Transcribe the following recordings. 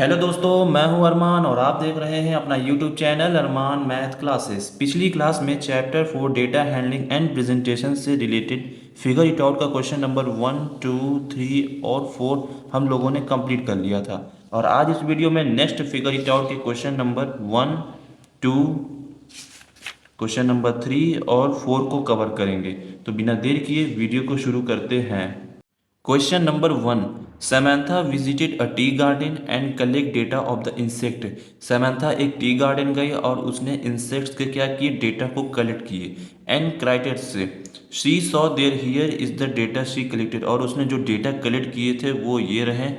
Hello दोस्तों, मैं हूं अरमान और आप देख रहे हैं अपना यूट्यूब चैनल अरमान मैथ क्लासेस। पिछली क्लास में chapter 4 data handling and presentation से रिलेटेड फिगर इट आउट का क्वेश्चन नंबर 1, 2, 3 और 4 हम लोगों ने कंप्लीट कर लिया था। और आज इस वीडियो में नेक्स्ट फिगर इट आउट के क्वेश्चन नंबर 1, 2, क्वेश्चन नंबर 3 और 4 को कवर करेंगे। तो बिना देर किए वीडियो को शुरू करते हैं। Question number 1, Samantha visited a tea garden and collect data of the insect। Samantha एक टी गार्डन गई और उसने इंसेक्ट्स के क्या किए, डेटा को कलेक्ट किए। एंड क्राइटेड से she saw there here is the data she collected, और उसने जो डेटा कलेक्ट किए थे वो ये रहे।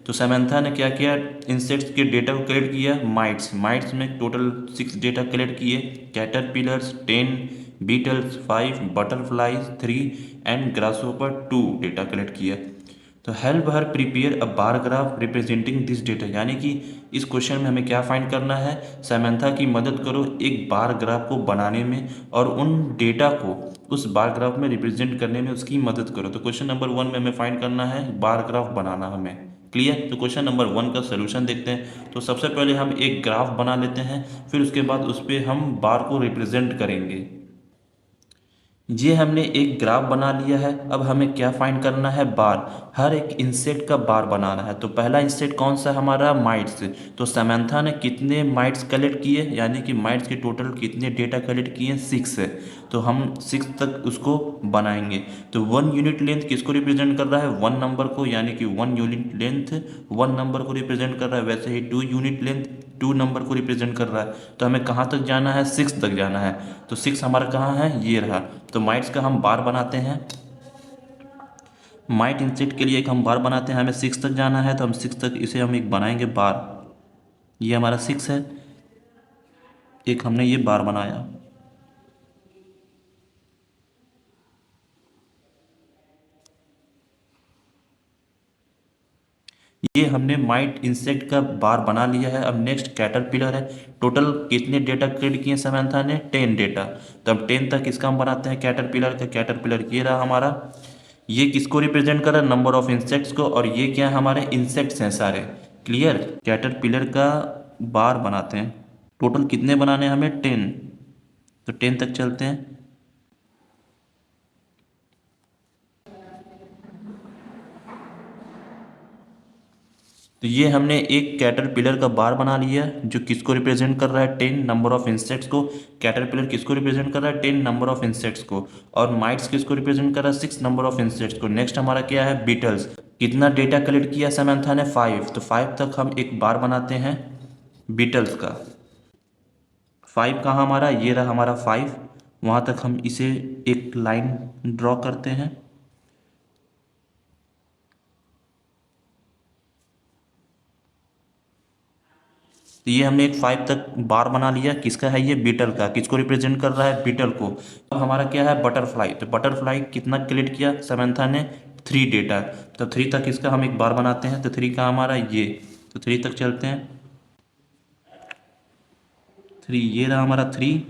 तो सैमंथा ने क्या किया, इंसेक्ट्स के डेटा को कलेक्ट किया। माइट्स माइट्स में टोटल 6 डेटा कलेक्ट किए। Caterpillars 10, beetles 5, butterflies 3 and grasshopper 2 data collect किया। तो help her prepare a bar graph representing this data, यानी कि इस क्वेश्चन में हमें क्या फाइंड करना है, सैमंथा की मदद करो एक बार ग्राफ को बनाने में और उन डेटा को उस बार ग्राफ में रिप्रेजेंट करने में उसकी मदद करो। तो क्वेश्चन नंबर 1 में हमें फाइंड करना है बार ग्राफ बनाना हमें। क्लियर। तो क्वेश्चन नंबर 1 का सोल्यूशन देखते हैं। तो सबसे पहले हम एक ग्राफ बना लेते हैं, फिर उसके बाद उस पर हम बार को रिप्रेजेंट करेंगे। ये हमने एक ग्राफ बना लिया है। अब हमें क्या फाइंड करना है, बार। हर एक इंसेक्ट का बार बनाना है। तो पहला इंसेक्ट कौन सा, हमारा माइट्स। तो समंथा ने कितने माइट्स कलेक्ट किए, यानी कि माइट्स के टोटल कितने डेटा कलेक्ट किए, 6 है। तो हम 6 तक उसको बनाएंगे। तो 1 यूनिट लेंथ किसको रिप्रेजेंट कर रहा है, 1 नंबर को, यानी कि 1 यूनिट लेंथ 1 नंबर को रिप्रेजेंट कर रहा है। वैसे ही 2 यूनिट लेंथ 2 नंबर को रिप्रेजेंट कर रहा है। तो हमें कहाँ तक जाना है, 6 तक जाना है। तो 6 हमारा कहाँ है, ये रहा। तो माइट्स का हम बार बनाते हैं। माइट इंसेक्ट के लिए एक हम बार बनाते हैं, हमें 6 तक जाना है, तो हम 6 तक इसे हम एक बनाएंगे बार। ये हमारा 6 है, एक हमने ये बार बनाया। ये हमने माइट इंसेक्ट का बार बना लिया है। अब नेक्स्ट कैटरपिलर है। टोटल कितने डेटा क्रिएट किए समंथा ने, 10 डेटा। तो अब 10 तक इसका हम बनाते हैं कैटरपिलर का। कैटरपिलर ये रहा हमारा। ये किसको रिप्रेजेंट कर रहा है, नंबर ऑफ इंसेक्ट्स को, और ये क्या है, हमारे इंसेक्ट्स हैं सारे। क्लियर। कैटरपिलर का बार बनाते हैं। टोटल कितने बनाने हैं हमें, 10। तो 10 तक चलते हैं। तो ये हमने एक कैटरपिलर का बार बना लिया जो किसको रिप्रेजेंट कर रहा है, 10 नंबर ऑफ इंसेक्ट्स को। कैटरपिलर किसको रिप्रेजेंट कर रहा है, 10 नंबर ऑफ इंसेक्ट्स को। और माइट्स किसको रिप्रेजेंट कर रहा है, 6 नंबर ऑफ इंसेक्ट्स को। नेक्स्ट हमारा क्या है, बीटल्स। कितना डेटा कलेक्ट किया समंथा ने, 5। तो 5 तक हम एक बार बनाते हैं बीटल्स का। 5 कहाँ हमारा, ये रहा हमारा 5। वहाँ तक हम इसे एक लाइन ड्रॉ करते हैं। तो ये हमने एक 5 तक बार बना लिया। किसका है ये, बीटल का। किसको रिप्रेजेंट कर रहा है, बीटल को। अब हमारा क्या है, बटरफ्लाई। तो बटरफ्लाई कितना कलेक्ट किया समंथा ने, 3 डेटा। तो 3 तक इसका हम एक बार बनाते हैं। तो 3 का हमारा ये। तो 3 तक चलते हैं। 3 ये रहा हमारा 3।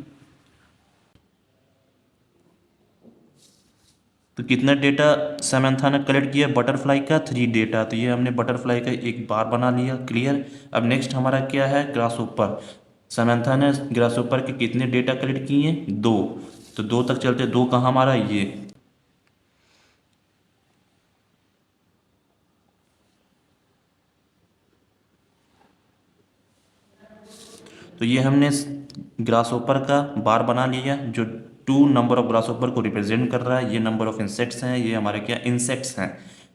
तो कितना डेटा समंथा ने कलेक्ट किया बटरफ्लाई का, 3 डेटा। तो ये हमने बटरफ्लाई का एक बार बना लिया। क्लियर। अब नेक्स्ट हमारा क्या है, ग्रासहोपर। समंथा ने ग्रासहोपर के कितने डेटा कलेक्ट किए, 2। तो 2 तक चलते, 2 कहाँ हमारा ये। तो ये हमने ग्रासहोपर का बार बना लिया जो 2 नंबर ऑफ ग्रासहोपर को रिप्रेजेंट कर रहा है। ये नंबर ऑफ इंसेक्ट्स हैं, ये हमारे क्या इंसेक्ट्स हैं।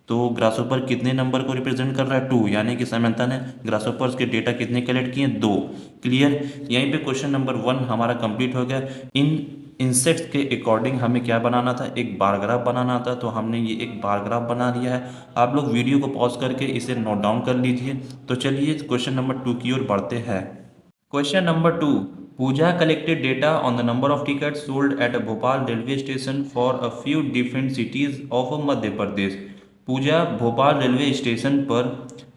तो ग्रासहोपर कितने नंबर को रिप्रेजेंट कर रहा है, 2, यानी कि समंथा ने ग्रासहोपर्स के डेटा कितने कलेक्ट किए, 2। क्लियर। यहीं पे क्वेश्चन नंबर 1 हमारा कंप्लीट हो गया। इन इंसेक्ट्स के अकॉर्डिंग हमें क्या बनाना था, एक बार ग्राफ बनाना था। तो हमने ये एक बार ग्राफ बना लिया है। आप लोग वीडियो को पॉज करके इसे नोट डाउन कर लीजिए। तो चलिए क्वेश्चन नंबर 2 की ओर बढ़ते हैं। Question number 2. Pooja collected data on the number of tickets sold at a Bhopal railway station for a few different cities of Madhya Pradesh. Pooja Bhopal railway station पर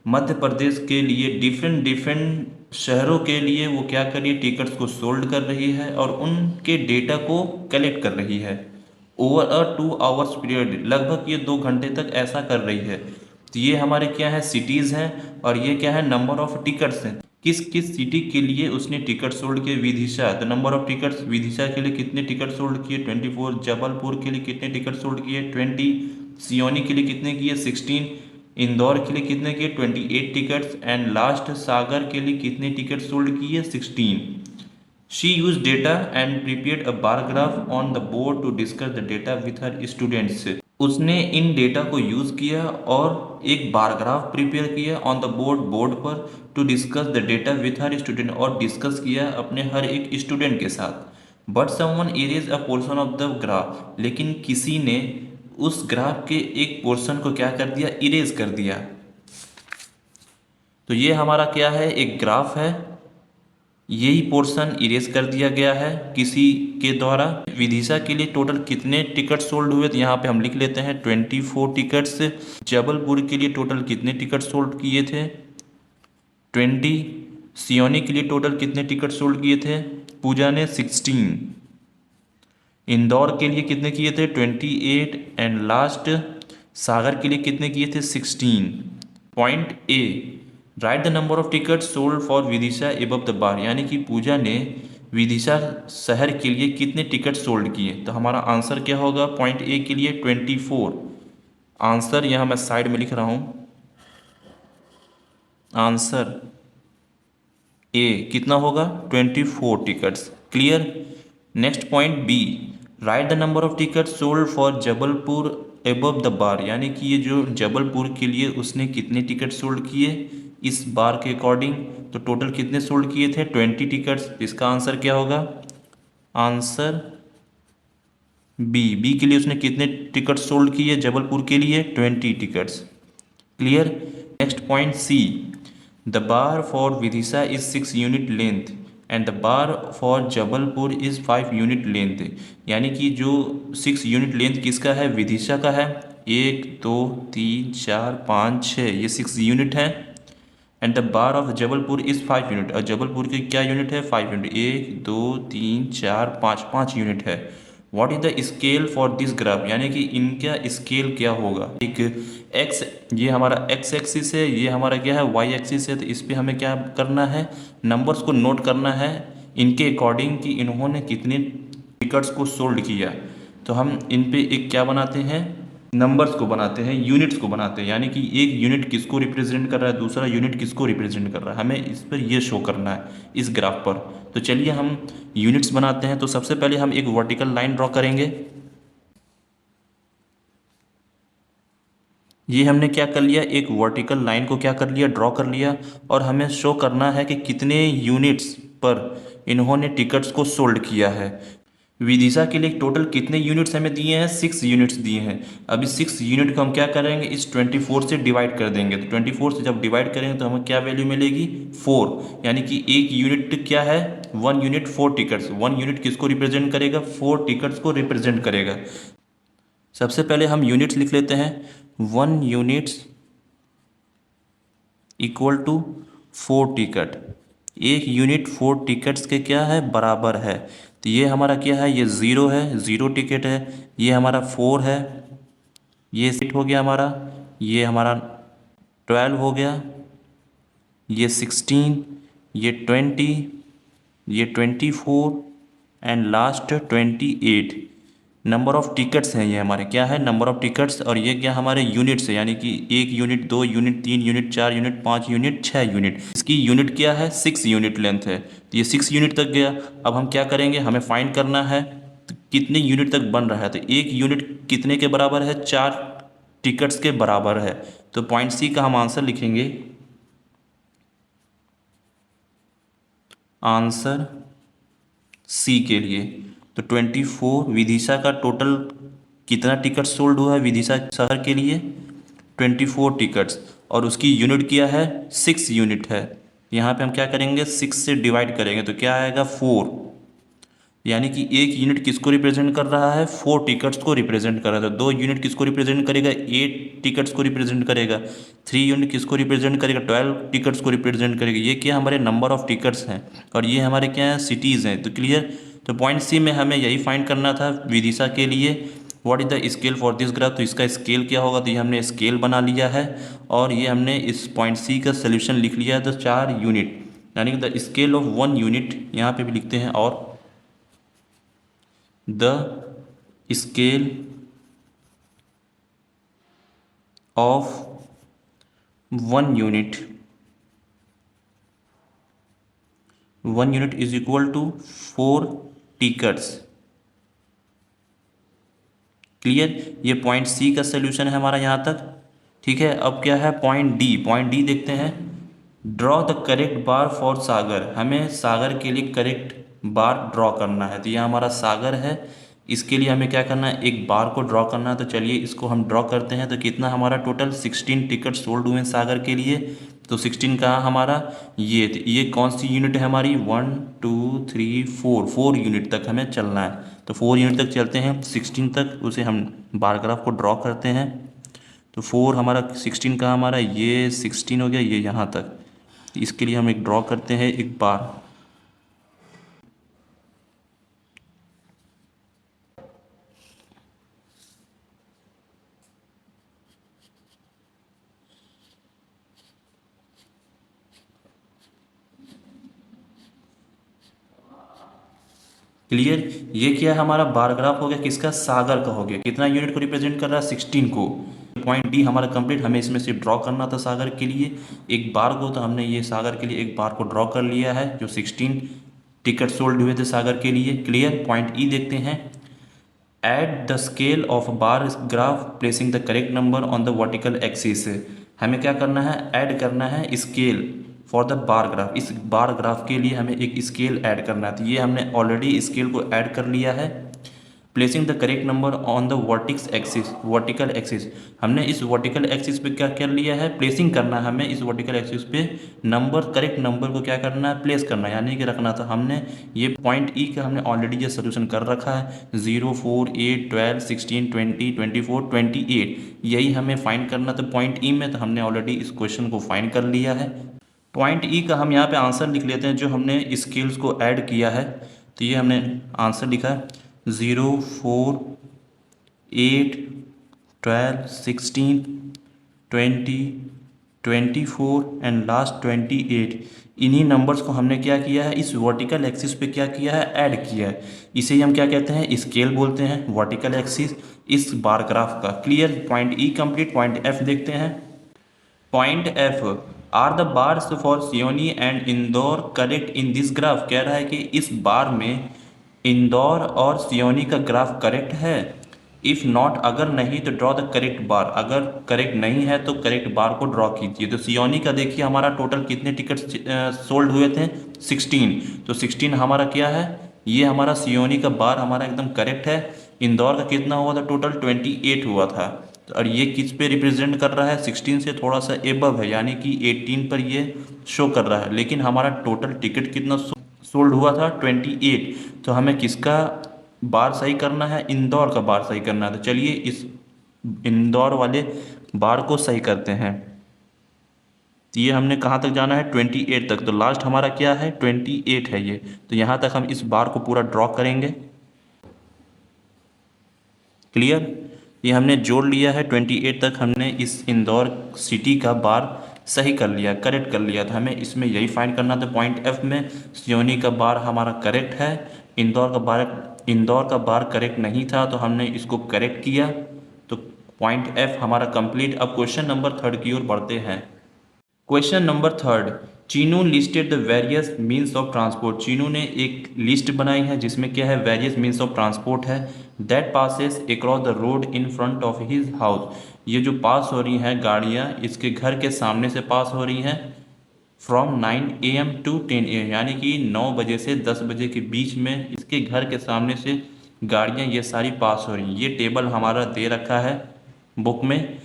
मध्य प्रदेश के लिए डिफरेंट शहरों के लिए वो क्या कर रही है, टिकट्स को सोल्ड कर रही है और उनके डेटा को कलेक्ट कर रही है। ओवर अ 2 आवर्स पीरियड, लगभग ये 2 घंटे तक ऐसा कर रही है। तो ये हमारे क्या है, सिटीज़ हैं, और ये क्या है, नंबर ऑफ टिकट्स हैं। किस किस सिटी के लिए उसने टिकट सोल्ड किए, विदिशा। तो नंबर ऑफ टिकट्स, विदिशा के लिए कितने टिकट सोल्ड किए, 24। जबलपुर के लिए कितने टिकट सोल्ड किए, 20। सियोनी के लिए कितने किए, 16। इंदौर के लिए कितने किए, 28 टिकट्स। एंड लास्ट सागर के लिए कितने टिकट सोल्ड किए, 16। She used data and prepared a bar graph on the board to discuss the data with her students. उसने इन डेटा को यूज़ किया और एक बार ग्राफ प्रिपेयर किया ऑन द बोर्ड पर to discuss the data with her student, और discuss किया अपने हर एक स्टूडेंट के साथ। But someone erase a portion of the graph, लेकिन किसी ने उस ग्राफ के एक पोर्शन को क्या कर दिया, इरेज कर दिया। तो ये हमारा क्या है, एक ग्राफ है, यही पोर्शन इरेज कर दिया गया है किसी के द्वारा। विदिशा के लिए टोटल कितने टिकट सोल्ड हुए, तो यहाँ पे हम लिख लेते हैं 24 टिकट्स। जबलपुर के लिए टोटल कितने टिकट सोल्ड किए थे, 20। सियोनी के लिए टोटल कितने टिकट सोल्ड किए थे, पूजा ने 16। इंदौर के लिए कितने किए थे, 28। एंड लास्ट सागर के लिए कितने किए थे, 16। Point A, right the number of ticket sold for Vidisha above the bar, यानी कि पूजा ने विदिशा शहर के लिए कितने टिकट सोल्ड किए। तो हमारा आंसर क्या होगा, पॉइंट ए के लिए 24। आंसर यहाँ मैं साइड में लिख रहा हूँ, आंसर ए कितना होगा, 24 tickets. Clear. Next point B, write the number of ticket sold for Jabalpur above the bar, यानी कि ये जो जबलपुर के लिए उसने कितने टिकट सोल्ड किए इस बार के अकॉर्डिंग। तो टोटल कितने सोल्ड किए थे, 20 टिकट्स। इसका आंसर क्या होगा, आंसर बी के लिए उसने कितने टिकट सोल्ड किए जबलपुर के लिए, 20 tickets. Clear. Next point C, the bar for Vidisha is 6 unit length and the bar for Jabalpur is 5 unit length, यानी कि जो 6 यूनिट लेंथ किसका है, विदिशा का है। 1 2 3 4 5 6 ये 6 यूनिट है। And the bar of Jabalpur is 5 unit, और जबलपुर की क्या यूनिट है, 5 यूनिट। 1 2 3 4 5 5 यूनिट है। What is the scale for this graph, यानी कि इनका स्केल क्या होगा। एक एक्स, ये हमारा एक्स एक्सिस है, ये हमारा क्या है, वाई एक्सिस है। तो इस पर हमें क्या करना है, नंबर्स को नोट करना है इनके अकॉर्डिंग कि इन्होंने कितने टिकट्स को सोल्ड किया। तो हम इन पे एक क्या बनाते हैं, नंबर्स को बनाते हैं, यूनिट्स को बनाते हैं, यानी कि एक यूनिट किसको रिप्रेजेंट कर रहा है, दूसरा यूनिट किसको रिप्रेजेंट कर रहा है, हमें इस पर ये शो करना है इस ग्राफ पर। तो चलिए हम यूनिट्स बनाते हैं। तो सबसे पहले हम एक वर्टिकल लाइन ड्रॉ करेंगे। ये हमने क्या कर लिया, एक वर्टिकल लाइन को क्या कर लिया, ड्रॉ कर लिया, और हमें शो करना है कि कितने यूनिट्स पर इन्होंने टिकट्स को सोल्ड किया है। विदिशा के लिए टोटल कितने यूनिट्स हमें दिए हैं, 6 यूनिट्स दिए हैं। अभी 6 यूनिट को हम क्या करेंगे, इस 24 से डिवाइड कर देंगे। तो 24 से जब डिवाइड करेंगे तो हमें क्या वैल्यू मिलेगी, 4। यानी कि एक यूनिट क्या है, 1 यूनिट 4 टिकट्स। 1 यूनिट किसको रिप्रेजेंट करेगा, 4 टिकट्स को रिप्रेजेंट करेगा। सबसे पहले हम यूनिट्स लिख लेते हैं। 1 यूनिट्स इक्वल टू 4 टिकट। एक यूनिट 4 टिकट्स के क्या है, बराबर है। तो ये हमारा क्या है, ये 0 है, 0 टिकट है। ये हमारा 4 है, ये 8 हो गया हमारा, ये हमारा 12 हो गया, ये 16, ये 20, ये 24 and last 28। Number of tickets हैं ये हमारे, क्या है, नंबर ऑफ टिकट्स। और ये क्या हमारे यूनिट्स है, यानी कि 1 unit 2 unit 3 unit 4 unit 5 unit 6 unit. इसकी यूनिट क्या है, 6 यूनिट लेंथ है। तो ये 6 यूनिट तक गया। अब हम क्या करेंगे, हमें फाइंड करना है तो कितने यूनिट तक बन रहा है। तो एक यूनिट कितने के बराबर है, 4 टिकट्स के बराबर है। तो पॉइंट सी का हम आंसर लिखेंगे, आंसर सी के लिए। तो 24 विदिशा का टोटल कितना टिकट सोल्ड हुआ है विदिशा शहर के लिए, 24 टिकट्स, और उसकी यूनिट क्या है, 6 यूनिट है। यहाँ पे हम क्या करेंगे, 6 से डिवाइड करेंगे तो क्या आएगा, 4। यानी कि एक यूनिट किसको रिप्रेजेंट कर रहा है, 4 टिकट्स को रिप्रेजेंट कर रहा है। तो 2 यूनिट किसको रिप्रेजेंट करेगा, 8 टिकट्स को रिप्रेजेंट करेगा। 3 यूनिट किसको रिप्रेजेंट करेगा, 12 टिकट्स को रिप्रेजेंट करेगा। ये क्या हमारे नंबर ऑफ टिकट्स हैं, और ये हमारे क्या हैं, सिटीज़ हैं। तो क्लियर। तो पॉइंट सी में हमें यही फाइंड करना था विदिशा के लिए what is the scale for this graph, तो इसका स्केल क्या होगा, तो ये हमने स्केल बना लिया है और ये हमने इस पॉइंट सी का सोल्यूशन लिख लिया है। तो 4 यूनिट यानी कि द स्केल ऑफ 1 यूनिट यहाँ पे भी लिखते हैं, और the scale of 1 unit is equal to 4 tickets. Clear, ये पॉइंट सी का सोल्यूशन है हमारा यहाँ तक। ठीक है, अब क्या है पॉइंट डी देखते हैं। Draw the correct bar for Sagar, हमें सागर के लिए करेक्ट बार ड्रॉ करना है। तो यह हमारा सागर है, इसके लिए हमें क्या करना है, एक बार को ड्रॉ करना है। तो चलिए इसको हम ड्रॉ करते हैं। तो कितना हमारा टोटल 16 टिकट सोल्ड हुए सागर के लिए। तो 16 कहाँ हमारा, ये कौन सी यूनिट है हमारी, 1 2 3 4 यूनिट तक हमें चलना है। तो 4 यूनिट तक चलते हैं, 16 तक उसे हम बार ग्राफ को ड्रॉ करते हैं। तो 4 हमारा 16 का हमारा ये 16 हो गया, ये यहाँ तक। इसके लिए हम एक ड्रॉ करते हैं एक बार। क्लियर, ये क्या है हमारा बार ग्राफ हो गया किसका, सागर का हो गया। कितना यूनिट को रिप्रेजेंट कर रहा है, 16 को। पॉइंट डी हमारा कंप्लीट, हमें इसमें से ड्रॉ करना था सागर के लिए एक बार को। तो हमने ये सागर के लिए एक बार को ड्रॉ कर लिया है, जो 16 टिकट सोल्ड हुए थे सागर के लिए। क्लियर, पॉइंट ई देखते हैं। At the scale of bar graph placing the correct number on the vertical axis, हमें क्या करना है, ऐड करना है scale for the bar graph. इस बार ग्राफ के लिए हमें एक स्केल ऐड करना है। तो ये हमने ऑलरेडी स्केल को ऐड कर लिया है। Placing the correct number on the vertical axis, हमने इस वर्टिकल एक्सिस पे क्या कर लिया है, प्लेसिंग करना है हमें इस वर्टिकल एक्सिस पे नंबर, करेक्ट नंबर को क्या करना है, प्लेस करना है, यानी कि रखना था हमने। ये पॉइंट ई का हमने ऑलरेडी ये सोल्यूशन कर रखा है, 0 4 8 12 16 20 24 28, यही हमें फाइंड करना था पॉइंट ई में। तो हमने ऑलरेडी इस क्वेश्चन को फाइंड कर लिया है। पॉइंट ई का हम यहाँ पे आंसर लिख लेते हैं, जो हमने स्केल्स को ऐड किया है। तो ये हमने आंसर लिखा है 0 4 8 12 16 20 24 एंड लास्ट 28। इन्हीं नंबर्स को हमने क्या किया है, इस वर्टिकल एक्सिस पे क्या किया है, ऐड किया है। इसे ही हम क्या कहते हैं, स्केल बोलते हैं, वर्टिकल एक्सिस इस बार ग्राफ का। Clear, point E complete. Point F देखते हैं। Point F, are the bars for Seoni and Indore correct in this graph, कह रहा है कि इस बार में इंदौर और सियोनी का ग्राफ करेक्ट है। इफ़ नॉट, अगर नहीं तो ड्रॉ द करेक्ट बार, अगर करेक्ट नहीं है तो करेक्ट बार को ड्रॉ कीजिए। तो सियोनी का देखिए हमारा टोटल कितने टिकट सोल्ड हुए थे, 16। तो 16 हमारा क्या है, ये हमारा सियोनी का बार हमारा एकदम करेक्ट है। इंदौर का कितना हुआ था, टोटल 28 हुआ था। और ये किस पे रिप्रेजेंट कर रहा है, 16 से थोड़ा सा एबव है, यानी कि 18 पर ये शो कर रहा है। लेकिन हमारा टोटल टिकट कितना सोल्ड हुआ था, 28। तो हमें किसका बार सही करना है, इंदौर का बार सही करना है। तो चलिए इस इंदौर वाले बार को सही करते हैं। तो ये हमने कहाँ तक जाना है, 28 तक। तो लास्ट हमारा क्या है, 28 है ये। तो यहाँ तक हम इस बार को पूरा ड्रॉ करेंगे। क्लियर, ये हमने जोड़ लिया है 28 तक। हमने इस इंदौर सिटी का बार सही कर लिया, करेक्ट कर लिया था। हमें इसमें यही फाइंड करना था पॉइंट एफ में। सियोनी का बार हमारा करेक्ट है, इंदौर का बार करेक्ट नहीं था, तो हमने इसको करेक्ट किया। तो पॉइंट एफ हमारा कंप्लीट। अब क्वेश्चन नंबर 3 की ओर बढ़ते हैं। Question number 3, Chinu listed the various means of transport. Chinu ने एक लिस्ट बनाई है जिसमें क्या है, वेरियस मीन्स ऑफ ट्रांसपोर्ट है। That passes across the road in front of his house, ये जो पास हो रही हैं गाड़ियाँ इसके घर के सामने से पास हो रही हैं। फ्रॉम 9 AM to 10 AM, यानी कि 9 बजे से 10 बजे के बीच में इसके घर के सामने से गाड़ियाँ ये सारी पास हो रही हैं। ये टेबल हमारा दे रखा है बुक में।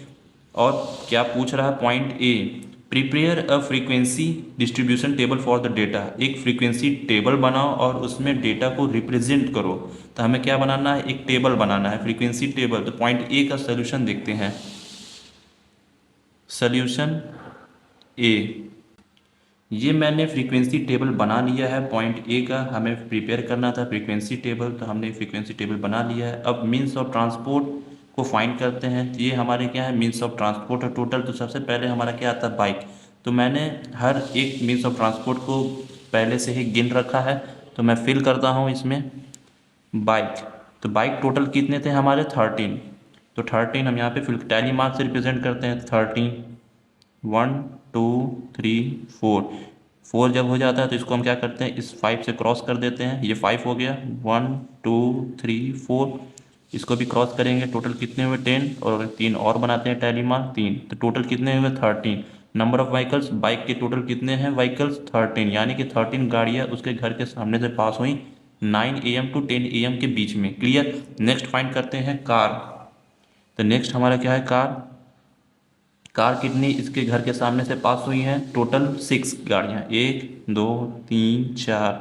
और क्या पूछ रहा है, point A, prepare a frequency distribution table for the data. एक फ्रीक्वेंसी टेबल बनाओ और उसमें डेटा को रिप्रेजेंट करो। तो हमें क्या बनाना है, एक टेबल बनाना है, फ्रीक्वेंसी टेबल। तो पॉइंट ए का सोल्यूशन देखते हैं। सोल्यूशन ए, ये मैंने फ्रीक्वेंसी टेबल बना लिया है। पॉइंट ए का हमें प्रिपेयर करना था फ्रीक्वेंसी टेबल, तो हमने फ्रीक्वेंसी टेबल बना लिया है। अब मीन्स ऑफ ट्रांसपोर्ट को फाइंड करते हैं। तो ये हमारे क्या है, मीन्स ऑफ ट्रांसपोर्ट है टोटल। तो सबसे पहले हमारा क्या आता है, बाइक। तो मैंने हर एक मीन्स ऑफ ट्रांसपोर्ट को पहले से ही गिन रखा है। तो मैं फिल करता हूँ इसमें बाइक। तो बाइक टोटल कितने थे हमारे, 13। तो 13 हम यहाँ पे फिल टैली मार्क से रिप्रेजेंट करते हैं। 13, 1 2 3 4। 4 जब हो जाता है तो इसको हम क्या करते हैं, इस 5 से क्रॉस कर देते हैं। ये 5 हो गया, 1 2 3 4। इसको भी क्रॉस करेंगे। टोटल कितने हुए, 10। और तीन और बनाते हैं टैली मार्क, 3। तो टोटल कितने हुए, 13। नंबर ऑफ व्हीकल्स, बाइक के टोटल कितने हैं व्हीकल्स, 13। यानी कि 13 गाड़ियाँ उसके घर के सामने से पास हुई 9 AM to 10 AM के बीच में। क्लियर। नेक्स्ट फाइंड करते हैं कार। तो नेक्स्ट हमारा क्या है, कार। कार कितनी इसके घर के सामने से पास हुई हैं, टोटल 6 गाड़ियाँ, 1 2 3 4।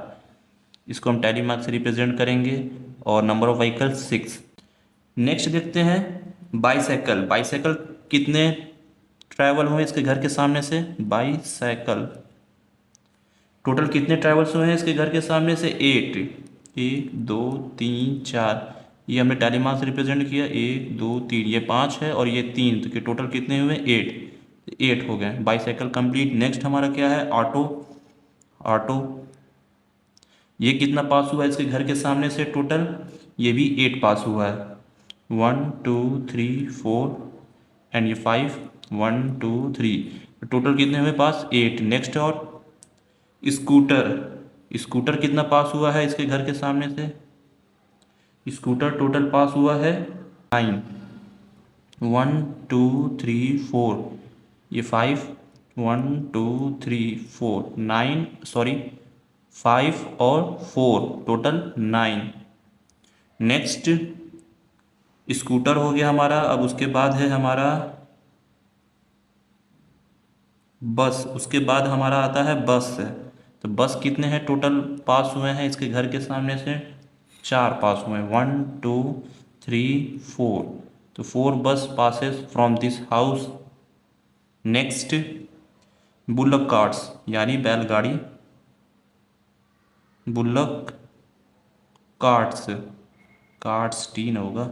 इसको हम टैली मार्क से रिप्रेजेंट करेंगे। और नंबर ऑफ व्हीकल 6। नेक्स्ट देखते हैं बाईसाइकिल। बाईसाइकिल कितने ट्रैवल हुए इसके घर के सामने से, बाईसाइकिल टोटल कितने ट्रैवल्स हुए हैं इसके घर के सामने से, 8। 1 2 3 4। ये हमने टैली मार्क से रिप्रेजेंट किया, 1 2 3। ये 5 है और ये 3, तो टोटल कितने हुए, 8। 8 हो गए, बाईसाइकिल कंप्लीट। नेक्स्ट हमारा क्या है, ऑटो। ऑटो ये कितना पास हुआ है इसके घर के सामने से टोटल, ये भी 8 पास हुआ है। 1 2 3 4 एंड ये 5, 1 2 3। टोटल कितने हुए पास, 8। नेक्स्ट और स्कूटर। स्कूटर कितना पास हुआ है इसके घर के सामने से, स्कूटर टोटल पास हुआ है 9। 1 2 3 4। ये 5, 1 2 3 4 9, सॉरी 5 और 4, टोटल 9। नेक्स्ट स्कूटर हो गया हमारा। अब उसके बाद है हमारा बस। उसके बाद हमारा आता है बस। तो बस कितने हैं टोटल पास हुए हैं इसके घर के सामने से, 4 पास हुए हैं, 1 2 3 4। तो 4 बस passes from this house. Next bullock carts यानी बैलगाड़ी, बुलक कार्ट्स, कार्ट्स 3 होगा।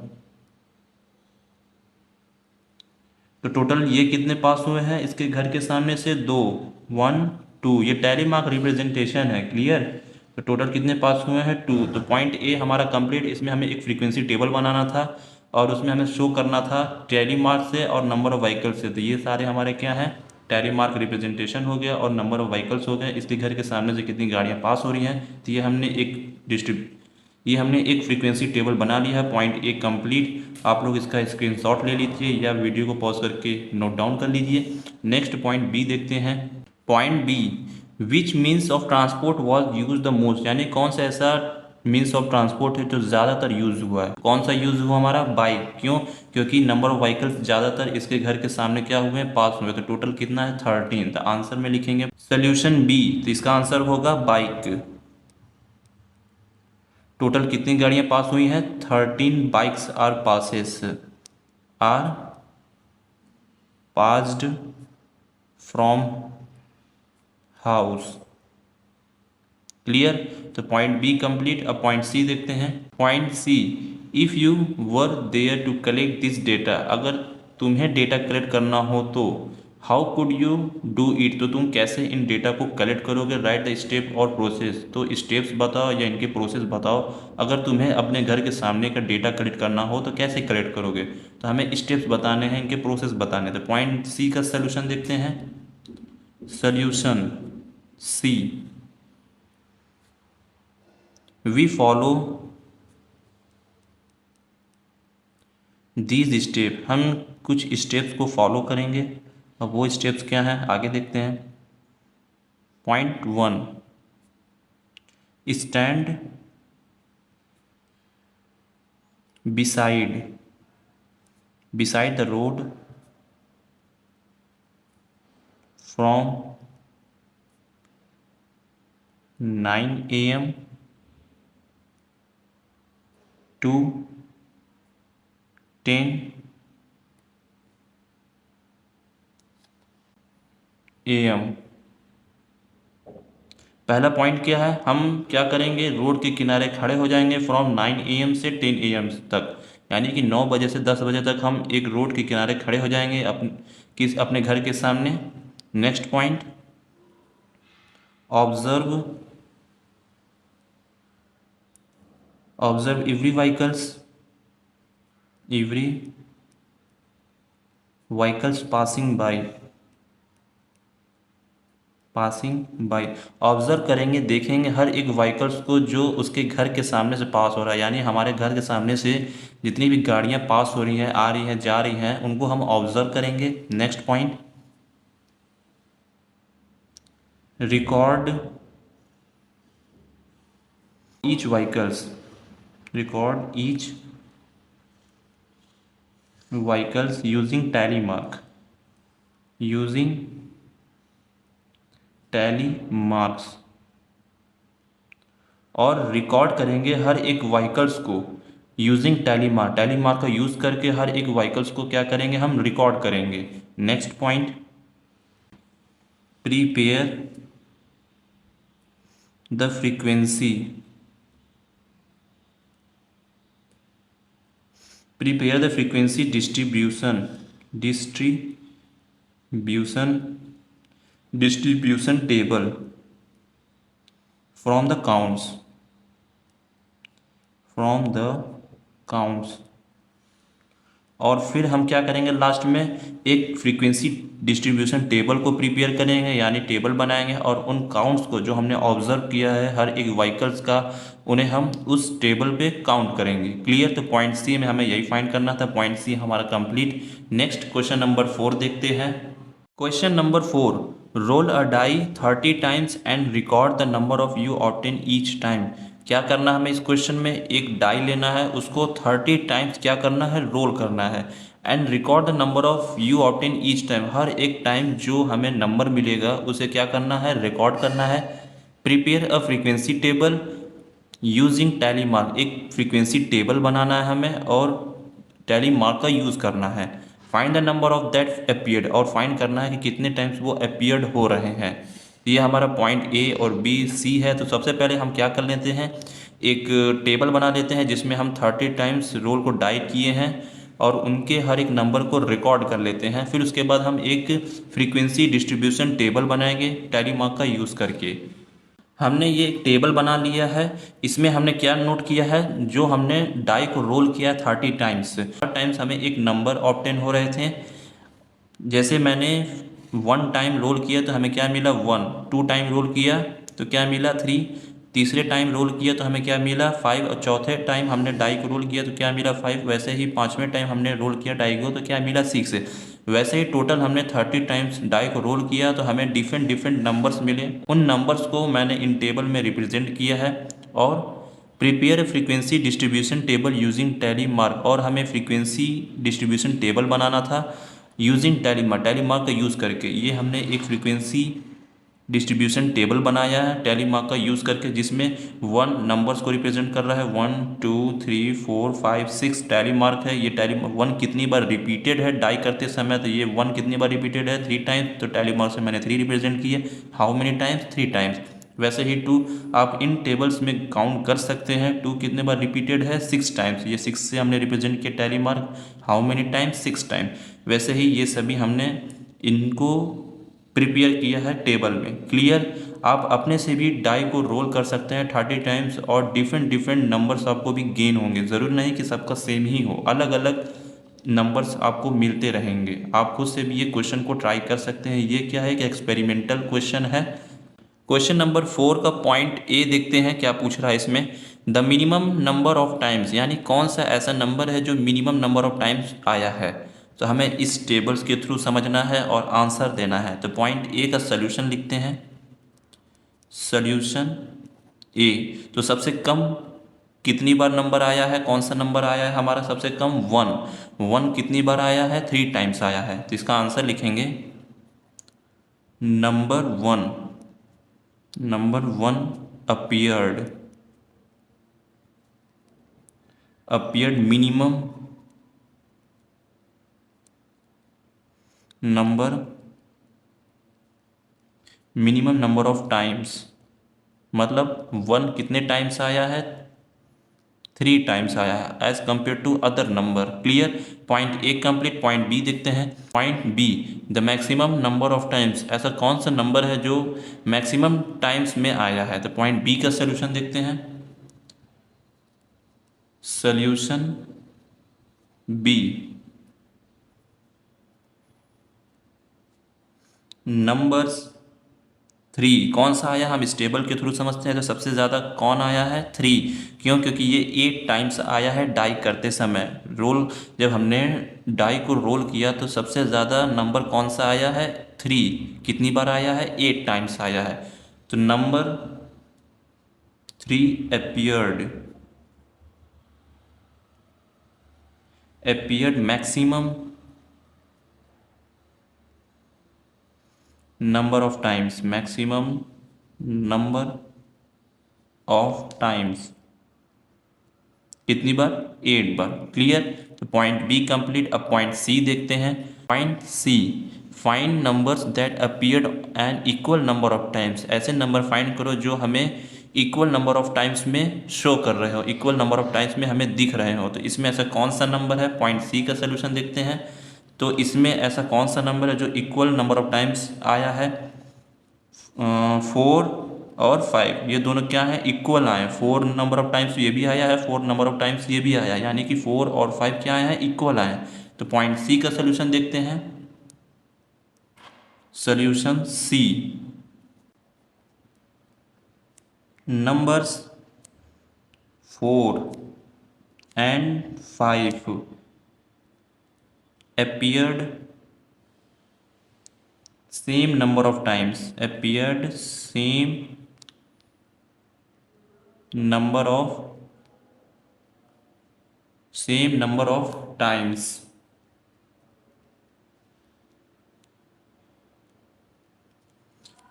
तो टोटल ये कितने पास हुए हैं इसके घर के सामने से, 2 1 2। ये टैली मार्क रिप्रेजेंटेशन है। क्लियर। तो टोटल कितने पास हुए हैं, 2। तो पॉइंट ए हमारा कंप्लीट। इसमें हमें एक फ्रीक्वेंसी टेबल बनाना था और उसमें हमें शो करना था टैली मार्क से और नंबर ऑफ व्हीकल से। तो ये सारे हमारे क्या हैं, टैली मार्क रिप्रेजेंटेशन हो गया और नंबर ऑफ व्हीकल्स हो गए। इसके घर के सामने से कितनी गाड़ियाँ पास हो रही हैं। तो ये हमने एक फ्रीक्वेंसी टेबल बना लिया है। Point A complete. आप लोग इसका स्क्रीनशॉट ले लीजिए या वीडियो को पॉज करके नोट डाउन कर लीजिए। नेक्स्ट पॉइंट बी देखते हैं। Point B, which means of transport was use the most, यानी कौन सा ऐसा मीन्स ऑफ ट्रांसपोर्ट है जो ज़्यादातर यूज हुआ है। कौन सा यूज हुआ हमारा, बाइक। क्यों, क्योंकि नंबर ऑफ व्हीकल्स ज़्यादातर इसके घर के सामने क्या हुए हैं, पास हुए। तो टोटल कितना है, 13। तो आंसर में लिखेंगे सोल्यूशन बी। तो इसका आंसर होगा बाइक। टोटल कितनी गाड़ियां पास हुई हैं, 13 bikes are passes, are passed from house. Clear. तो पॉइंट बी कंप्लीट। अब पॉइंट सी देखते हैं। Point C, if you were there to collect this data, अगर तुम्हें डेटा कलेक्ट करना हो तो how could you do it, तो तुम कैसे इन डेटा को कलेक्ट करोगे। राइट द स्टेप और प्रोसेस, तो स्टेप्स बताओ या इनके प्रोसेस बताओ। अगर तुम्हें अपने घर के सामने का डेटा कलेक्ट करना हो तो कैसे कलेक्ट करोगे, तो हमें स्टेप्स बताने हैं, इनके प्रोसेस बताने। तो पॉइंट सी का सोल्यूशन देखते हैं। Solution C, we follow these step, हम कुछ स्टेप्स को फॉलो करेंगे। अब वो स्टेप्स क्या हैं आगे देखते हैं। Point 1, stand beside beside the road from 9 AM to 10 AM। पहला पॉइंट क्या है, हम क्या करेंगे, रोड के किनारे खड़े हो जाएंगे फ्रॉम 9 AM से 10 AM तक, यानी कि 9 बजे से 10 बजे तक हम एक रोड के किनारे खड़े हो जाएंगे अपने घर के सामने। Next point, observe observe every vehicles passing by. Observe करेंगे, देखेंगे हर एक व्हीकल्स को जो उसके घर के सामने से पास हो रहा है, यानी हमारे घर के सामने से जितनी भी गाड़ियां पास हो रही हैं, आ रही हैं, जा रही हैं, उनको हम ऑब्जर्व करेंगे। Next point, record each vehicles record each vehicles using tally marks. और रिकॉर्ड करेंगे हर एक व्हीकल्स को यूजिंग टैली मार्क का यूज़ करके हर एक व्हीकल्स को क्या करेंगे, हम रिकॉर्ड करेंगे। Next point, prepare the frequency distribution table from the counts. और फिर हम क्या करेंगे, लास्ट में एक फ्रीक्वेंसी डिस्ट्रीब्यूशन टेबल को प्रिपेयर करेंगे, यानी टेबल बनाएंगे, और उन काउंट्स को जो हमने ऑब्जर्व किया है हर एक व्हीकल्स का, उन्हें हम उस टेबल पे काउंट करेंगे। क्लियर? तो पॉइंट सी में हमें यही फाइंड करना था। पॉइंट सी हमारा कंप्लीट। नेक्स्ट क्वेश्चन नंबर 4 देखते हैं। Question number 4, roll a die 30 times and record the number of you obtain each time. क्या करना है हमें इस क्वेश्चन में, एक डाई लेना है, उसको 30 टाइम्स क्या करना है, रोल करना है, and record the number of you obtain each time. हर एक टाइम जो हमें नंबर मिलेगा उसे क्या करना है, रिकॉर्ड करना है। Prepare a frequency table using tally mark. एक फ्रीक्वेंसी टेबल बनाना है हमें और टैली मार्क का यूज़ करना है। Find the number of that appeared, और फाइंड करना है कि कितने टाइम्स वो अपीयर्ड हो रहे हैं। ये हमारा पॉइंट ए और बी सी है। तो सबसे पहले हम क्या कर लेते हैं, एक टेबल बना लेते हैं जिसमें हम 30 टाइम्स रोल को डाई किए हैं और उनके हर एक नंबर को रिकॉर्ड कर लेते हैं। फिर उसके बाद हम एक फ्रीक्वेंसी डिस्ट्रीब्यूशन टेबल बनाएंगे टैली मार्क का यूज़ करके। हमने ये एक टेबल बना लिया है। इसमें हमने क्या नोट किया है, जो हमने डाई को रोल किया 30 टाइम्स, हर टाइम्स हमें एक नंबर ऑब्टेन हो रहे थे। जैसे मैंने 1 टाइम रोल किया तो हमें क्या मिला 1, 2 टाइम रोल किया तो क्या मिला 3, तीसरे टाइम रोल किया तो हमें क्या मिला 5, और चौथे टाइम हमने डाई को रोल किया तो क्या मिला 5। वैसे ही पाँचवें टाइम हमने रोल किया डाई को तो क्या मिला 6। वैसे ही टोटल हमने 30 टाइम्स डाई को रोल किया तो हमें डिफरेंट डिफरेंट नंबर्स मिले। उन नंबर्स को मैंने इन टेबल में रिप्रेजेंट किया है। और prepare frequency distribution table using tally mark, और हमें फ्रीक्वेंसी डिस्ट्रीब्यूशन टेबल बनाना था यूजिंग टैली मार्क का यूज़ करके। ये हमने एक फ्रीक्वेंसी डिस्ट्रीब्यूशन टेबल बनाया है टैली मार्क का यूज़ करके, जिसमें 1 नंबर्स को रिप्रेजेंट कर रहा है, 1 2 3 4 5 6 टैली मार्क है। ये टैली 1 कितनी बार रिपीटेड है डाई करते समय, तो ये 1 कितनी बार रिपीटेड है 3 टाइम्स, तो टैली मार्क से मैंने 3 रिप्रेजेंट किए। How many times, 3 times. वैसे ही 2 आप इन टेबल्स में काउंट कर सकते हैं, 2 कितने बार रिपीटेड है 6 टाइम्स, ये 6 से हमने रिप्रेजेंट किया tally mark. How many times, 6 time. वैसे ही ये सभी हमने इनको प्रिपेयर किया है टेबल में। क्लियर? आप अपने से भी डाई को रोल कर सकते हैं 30 टाइम्स और डिफरेंट डिफरेंट नंबर्स आपको भी गेन होंगे। ज़रूर नहीं कि सबका सेम ही हो, अलग अलग नंबर्स आपको मिलते रहेंगे। आप खुद से भी ये क्वेश्चन को ट्राई कर सकते हैं। ये क्या है कि एक्सपेरिमेंटल क्वेश्चन है। क्वेश्चन नंबर 4 का पॉइंट ए देखते हैं क्या पूछ रहा है इसमें। The minimum number of times, यानी कौन सा ऐसा नंबर है जो मिनिमम नंबर ऑफ टाइम्स आया है। तो हमें इस टेबल्स के थ्रू समझना है और आंसर देना है। तो पॉइंट ए का सल्यूशन लिखते हैं। सल्यूशन ए, तो सबसे कम कितनी बार नंबर आया है, कौन सा नंबर आया है हमारा सबसे कम 1 कितनी बार आया है 3 टाइम्स आया है। तो इसका आंसर लिखेंगे number one appeared minimum number of times मतलब 1 कितने टाइम्स आया है, 3 टाइम्स आया है as compare to other number. Clear. Point A complete. Point B देखते हैं। Point B, the maximum number of times, ऐसा कौन सा नंबर है जो मैक्सिमम टाइम्स में आया है। तो पॉइंट बी का सोल्यूशन देखते हैं। सोल्यूशन बी, नंबर्स 3 कौन सा आया, हम इस टेबल के थ्रू समझते हैं। तो सबसे ज़्यादा कौन आया है, 3। क्यों, क्योंकि ये 8 टाइम्स आया है डाई करते समय। रोल, जब हमने डाई को रोल किया तो सबसे ज़्यादा नंबर कौन सा आया है, 3। कितनी बार आया है, 8 टाइम्स आया है। तो number 3 appeared maximum number of times, maximum number of times, कितनी बार, 8 बार। क्लियर। तो पॉइंट बी कंप्लीट। अब पॉइंट सी देखते हैं। Point C, find numbers that appeared an equal number of times, ऐसे नंबर फाइंड करो जो हमें इक्वल नंबर ऑफ टाइम्स में शो कर रहे हो, इक्वल नंबर ऑफ टाइम्स में हमें दिख रहे हो। तो इसमें ऐसा कौन सा नंबर है, पॉइंट सी का सोल्यूशन देखते हैं। तो इसमें ऐसा कौन सा नंबर है जो इक्वल नंबर ऑफ टाइम्स आया है, 4 और 5, ये दोनों क्या है, इक्वल आए। 4 नंबर ऑफ टाइम्स ये भी आया है, 4 नंबर ऑफ टाइम्स ये भी आया है, यानी कि 4 और 5 क्या आया है, इक्वल आए। तो पॉइंट सी का सोल्यूशन देखते हैं। Solution C, numbers 4 and 5 appeared same number of times, appeared same number of times।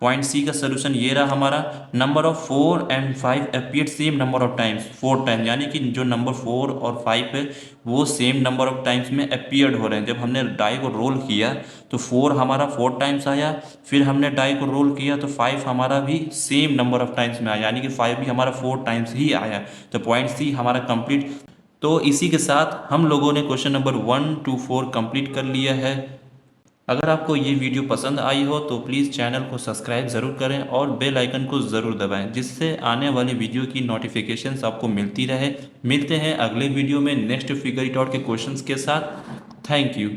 Point C का सोल्यूशन ये रहा हमारा। Number of 4 and 5 appear same number of times, 4 time, यानी कि जो नंबर 4 और 5 है वो सेम नंबर ऑफ टाइम्स में अपीयर्ड हो रहे हैं। जब हमने डाई को रोल किया तो 4 हमारा 4 टाइम्स आया, फिर हमने डाई को रोल किया तो 5 हमारा भी सेम नंबर ऑफ टाइम्स में आया, यानी कि 5 भी हमारा 4 टाइम्स ही आया। तो पॉइंट सी हमारा कंप्लीट। तो इसी के साथ हम लोगों ने क्वेश्चन नंबर 1 to 4 कंप्लीट कर लिया है। अगर आपको ये वीडियो पसंद आई हो तो प्लीज़ चैनल को सब्सक्राइब ज़रूर करें और बेल आइकन को ज़रूर दबाएं, जिससे आने वाली वीडियो की नोटिफिकेशंस आपको मिलती रहे। मिलते हैं अगले वीडियो में नेक्स्ट फिगर इट आउट के क्वेश्चंस के साथ। Thank you.